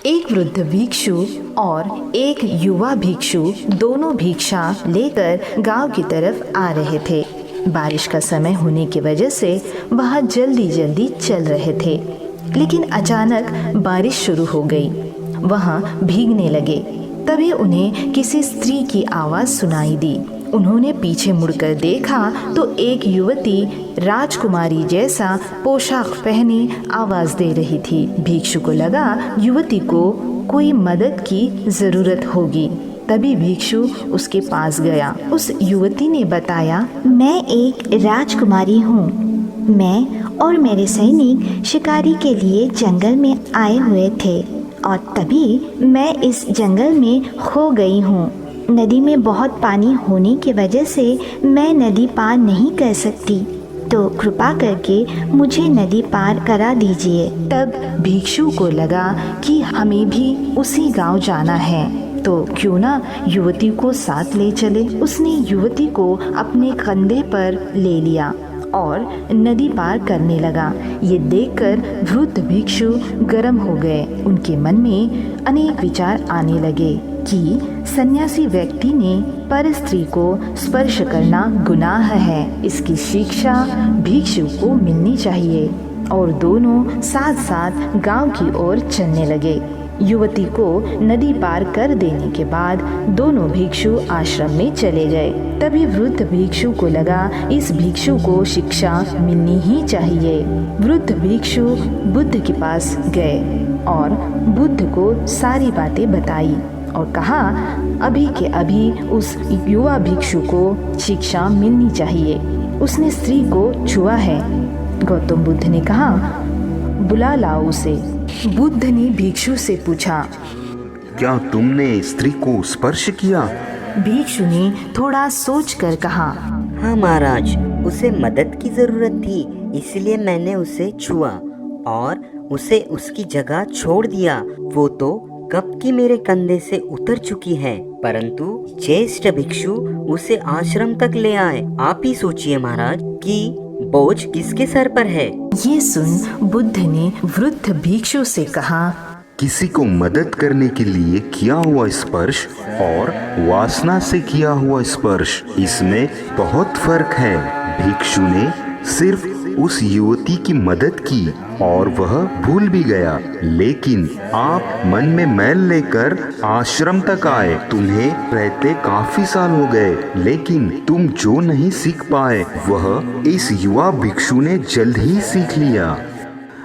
एक वृद्ध भिक्षु और एक युवा भिक्षु दोनों भिक्षा लेकर गांव की तरफ आ रहे थे। बारिश का समय होने की वजह से वह जल्दी जल्दी चल रहे थे, लेकिन अचानक बारिश शुरू हो गई। वह भीगने लगे। तभी उन्हें किसी स्त्री की आवाज़ सुनाई दी। उन्होंने पीछे मुड़कर देखा तो एक युवती राजकुमारी जैसा पोशाक पहने आवाज़ दे रही थी। भिक्षु को लगा युवती को कोई मदद की ज़रूरत होगी। तभी भिक्षु उसके पास गया। उस युवती ने बताया, मैं एक राजकुमारी हूँ। मैं और मेरे सैनिक शिकारी के लिए जंगल में आए हुए थे और तभी मैं इस जंगल में खो गई हूँ। नदी में बहुत पानी होने की वजह से मैं नदी पार नहीं कर सकती, तो कृपा करके मुझे नदी पार करा दीजिए। तब भिक्षु को लगा कि हमें भी उसी गांव जाना है, तो क्यों ना युवती को साथ ले चले। उसने युवती को अपने कंधे पर ले लिया और नदी पार करने लगा। ये देखकर वृद्ध भिक्षु गर्म हो गए। उनके मन में अनेक विचार आने लगे कि सन्यासी व्यक्ति ने पर स्त्री को स्पर्श करना गुनाह है, इसकी शिक्षा भिक्षु को मिलनी चाहिए। और दोनों साथ साथ गांव की ओर चलने लगे। युवती को नदी पार कर देने के बाद दोनों भिक्षु आश्रम में चले गए। तभी वृद्ध भिक्षु को लगा इस भिक्षु को शिक्षा मिलनी ही चाहिए। वृद्ध भिक्षु बुद्ध के पास गए और बुद्ध को सारी बातें बताई और कहा, अभी के अभी उस युवा भिक्षु को शिक्षा मिलनी चाहिए, उसने स्त्री को छुआ है। गौतम बुद्ध ने कहा, बुला लाओ उसे। बुद्ध ने भिक्षु से पूछा, क्या तुमने स्त्री को स्पर्श किया? भिक्षु ने थोड़ा सोचकर कहा, हाँ महाराज, उसे मदद की जरूरत थी, इसलिए मैंने उसे छुआ और उसे उसकी जगह छोड़ दिया। वो तो कब की मेरे कंधे से उतर चुकी है, परंतु ज्येष्ठ भिक्षु उसे आश्रम तक ले आए। आप ही सोचिए महाराज कि बोझ किसके सर पर है। ये सुन बुद्ध ने वृद्ध भिक्षु से कहा, किसी को मदद करने के लिए किया हुआ स्पर्श और वासना से किया हुआ स्पर्श, इसमें बहुत फर्क है। भिक्षु ने सिर्फ उस युवती की मदद की और वह भूल भी गया, लेकिन आप मन में मैल लेकर आश्रम तक आए। तुम्हें रहते काफी साल हो गए, लेकिन तुम जो नहीं सीख पाए वह इस युवा भिक्षु ने जल्द ही सीख लिया।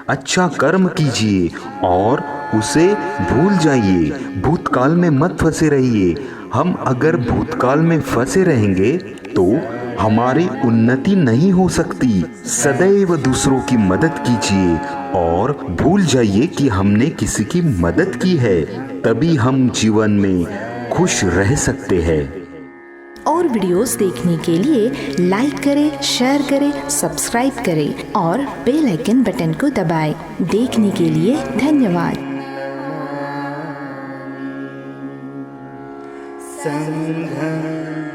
अच्छा कर्म कीजिए और उसे भूल जाइए। भूतकाल में मत फंसे रहिए। हम अगर भूतकाल में फंसे रहेंगे तो हमारी उन्नति नहीं हो सकती। सदैव दूसरों की मदद कीजिए और भूल जाइए कि हमने किसी की मदद की है, तभी हम जीवन में खुश रह सकते हैं। और वीडियोस देखने के लिए लाइक करें, शेयर करें, सब्सक्राइब करें और बेल आइकन बटन को दबाएं। देखने के लिए धन्यवाद। संघ